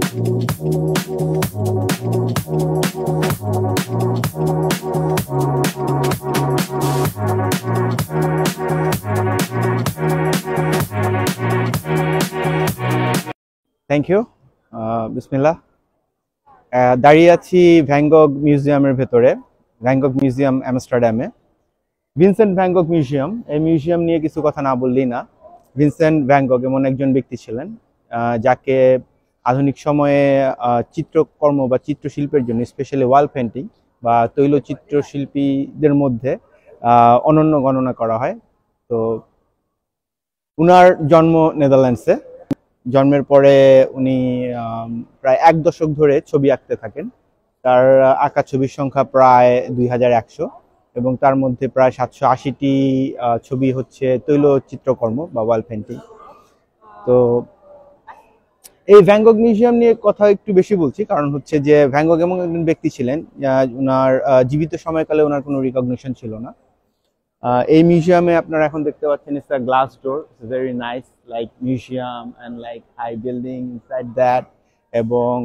Thank you. বিসমিল্লাহ। দাঁড়িয়ে আছি ভ্যান গগ মিউজিয়ামের ভেতরে, van গগ museum আমস্টারডামে। Vincent van গগ museum, এই মিউজিয়াম নিয়ে কিছু কথা না বললেই না। ভিনসেন্ট ভ্যান গগ এমন একজন ব্যক্তি ছিলেন যাকে আধুনিক সময়ে চিত্রকর্ম বা চিত্রশিল্পের জন্য, স্পেশালি ওয়াল পেন্টিং বা তৈলচিত্র শিল্পীদের মধ্যে অনন্য গণনা করা হয়। তো উনার জন্ম নেদারল্যান্ডসে। জন্মের পরে উনি প্রায় 1 দশক ধরে ছবি আঁকতে থাকেন। তার আঁকা ছবির সংখ্যা প্রায় 2100 এবং তার মধ্যে প্রায় 780টি ছবি হচ্ছে তৈলচিত্রকর্ম বা ওয়াল পেন্টিং। তো এই ভ্যান গগ মিউজিয়াম নিয়ে কথা একটু বেশি বলছি, কারণ হচ্ছে যে ভ্যান গগ এমন একজন ব্যক্তি ছিলেন ওনার জীবিত সময়কালে ওনার কোনো রিকগনিশন ছিল না। এই মিউজিয়ামে আপনারা এখন দেখতে পাচ্ছেন it's a glass door, very nice like museum and like high building inside that. এবং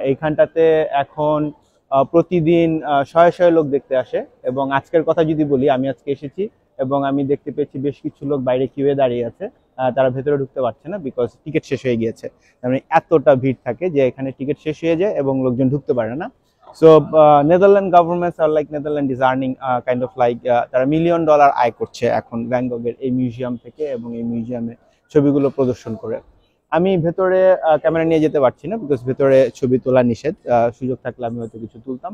এইখানটাতে এখন প্রতিদিন শয়ে শয়ে লোক দেখতে আসে। এবং আজকের কথা যদি বলি, আমি আজকে এসেছি এবং আমি দেখতে পেয়েছি বেশ কিছু লোক বাইরে কিউয়ে দাঁড়িয়ে আছে, তারা ভেতরে ঢুকতে পারছে না বিকজ টিকিট শেষ হয়ে গিয়েছে। মানে এতটা ভিড় থাকে যে এখানে টিকিট শেষ হয়ে যায় এবং লোকজন ঢুকতে পারে না। So Netherlands governments are like Netherlands is earning kind of like তারা $1 million আয় করছে এখন ভ্যান গগের এই মিউজিয়াম থেকে এবং এই মিউজিয়ামে ছবিগুলো প্রদর্শন করে। আমি ভেতরে ক্যামেরা নিয়ে যেতে পারছি না বিকজ ভেতরে ছবি তোলা নিষেধ। সুযোগ থাকলে আমি হয়তো কিছু তুলতাম।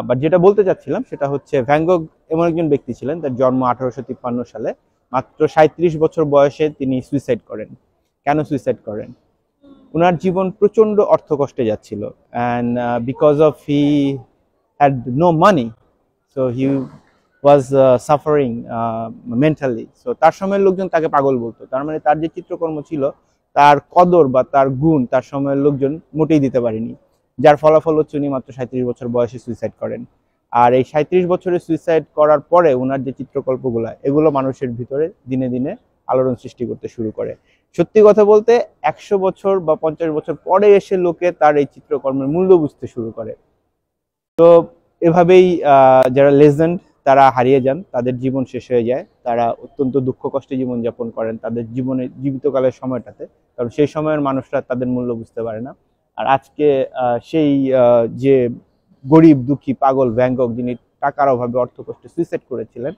বাট যেটা বলতে চাচ্ছিলাম সেটা হচ্ছে ভ্যান গগ এমন একজন ব্যক্তি ছিলেন, তার জন্ম 1853 সালে। মাত্র 37 বছর বয়সে তিনি সুইসাইড করেন। কেন সুইসাইড করেন? ওনার জীবন প্রচন্ড অর্থকষ্টে যাচ্ছিল, and because of he had no money, so he was suffering mentally. So তার সময়ের লোকজন তাকে পাগল বলতো। তার মানে তার যে চিত্রকর্ম ছিল তার কদর বা তার গুণ তার সময়ের লোকজন মোটেই দিতে পারেনি, যার ফলাফল হচ্ছে উনি মাত্র 37 বছর বয়সে সুইসাইড করেন। আর এই 37 বছরে সুইসাইড করার পরে ওনার যে চিত্রকল্পগুলো, এগুলো মানুষের ভিতরে দিনে দিনে আলোড়ন সৃষ্টি করতে শুরু করে। সত্যি কথা বলতে 100 বছর বা 50 বছর পরে এসে লোকে তার এই চিত্রকর্মের মূল্য বুঝতে শুরু করে। তো এভাবেই যারা লেজেন্ড তারা হারিয়ে যান, তাদের জীবন শেষ হয়ে যায়, তারা অত্যন্ত দুঃখ কষ্টে জীবনযাপন করেন তাদের জীবনের জীবিতকালের সময়টাতে, কারণ সেই সময়ের মানুষরা তাদের মূল্য বুঝতে পারে না। আর আজকে সেই যে গরিব দুঃখী পাগল ভ্যান গগ, যিনি টাকার অভাবে অর্থ কষ্টে সুইসাইড করেছিলেন,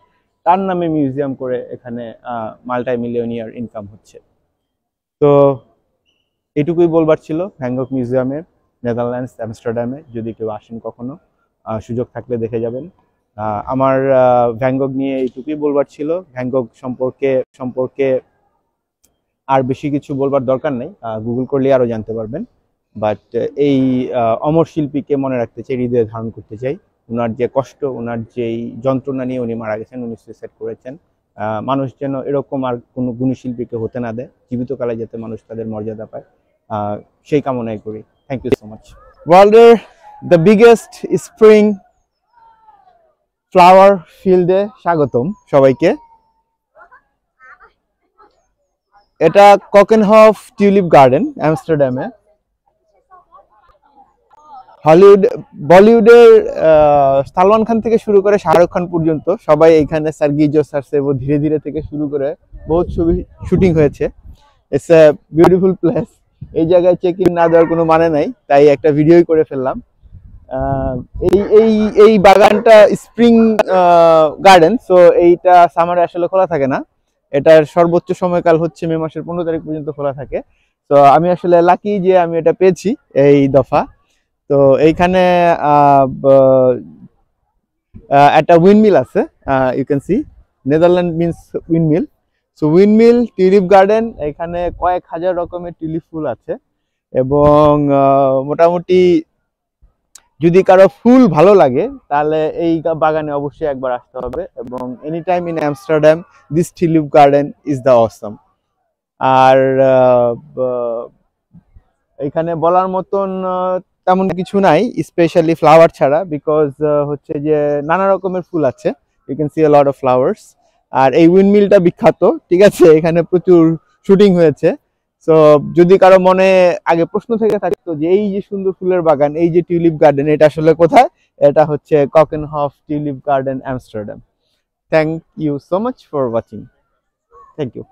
তার নামে মিউজিয়াম করে এখানে মাল্টি মিলিয়নিয়ার ইনকাম হচ্ছে। তো এটুকুই বলবার ছিল ভ্যান গগ মিউজিয়ামের, নেদারল্যান্ডস আমস্টারডামে। যদি কেউ আসেন কখনো, সুযোগ থাকলে দেখে যাবেন। আমার ভ্যান গগ নিয়ে এইটুকুই বলবার ছিল। ভ্যান গগ সম্পর্কে আর বেশি কিছু বলবার দরকার নেই, গুগল করলে আরও জানতে পারবেন। বাট এই অমর শিল্পীকে মনে রাখতে চাই, হৃদয়ে ধারণ করতে চাই। ওনার যে কষ্ট, ওনার যেই যন্ত্রণা নিয়ে উনি মারা গেছেন, উনি সুইসাইড করেছেন। মানুষ যেন এরকম আর কোনো গুণী শিল্পীকে হতে না দেয়, জীবিতকালে যাতে মানুষ তাদের মর্যাদা পায়, সেই কামনাই করি। Thank you so much. ওয়ার্ল্ডের দ্য বিগেস্ট স্প্রিং ফ্লাওয়ার ফিল্ডে স্বাগতম সবাইকে। এটা ককেনহফ টিউলিপ গার্ডেন আমস্টারডামে। বলিউডের সালমান খান থেকে শুরু করে শাহরুখ খান পর্যন্ত সবাই এখানে সার্গিজো সারসেভো ধীরে ধীরে থেকে শুরু করে বহুত ছবি শুটিং হয়েছে। It's a beautiful place. এই জায়গায় চেক ইন না দেওয়ার কোনো মানে নাই, তাই একটা ভিডিওই করে ফেললাম। এই বাগানটা স্প্রিং গার্ডেন, সো এইটা সামারে আসলে খোলা থাকে না। এটার সর্বোচ্চ সময়কাল হচ্ছে মে মাসের 15 তারিখ পর্যন্ত খোলা থাকে। তো আমি আসলে লাকি যে আমি এটা পেয়েছি এই দফা। তো এইখানে একটা উইন্ডমিল আছে, you can see Netherland means windmill. So windmill, tulip garden, এখানে কয়েক হাজার রকমের টিউলিপ ফুল আছে। এবং মোটামুটি যদি কারো ফুল ভালো লাগে তাহলে এই বাগানে অবশ্যই একবার আসতে হবে। এবং any time in Amsterdam this tulip garden is the awesome. আর এখানে বলার মতন তেমন কিছু নাই স্পেশালি ফ্লাওয়ার ছাড়া, বিকজ হচ্ছে যে নানা রকমের ফুল আছে, you can see a lot of flowers. আর এই উইন্ডমিলটা বিখ্যাত, ঠিক আছে, এখানে প্রচুর শুটিং হয়েছে। সো যদি কারো মনে আগে প্রশ্ন থেকে থাকতো যে এই যে সুন্দর ফুলের বাগান, এই যে টিউলিপ গার্ডেন, এটা আসলে কোথায়, এটা হচ্ছে Keukenhof tulip garden Amsterdam. Thank you so much for watching. Thank you.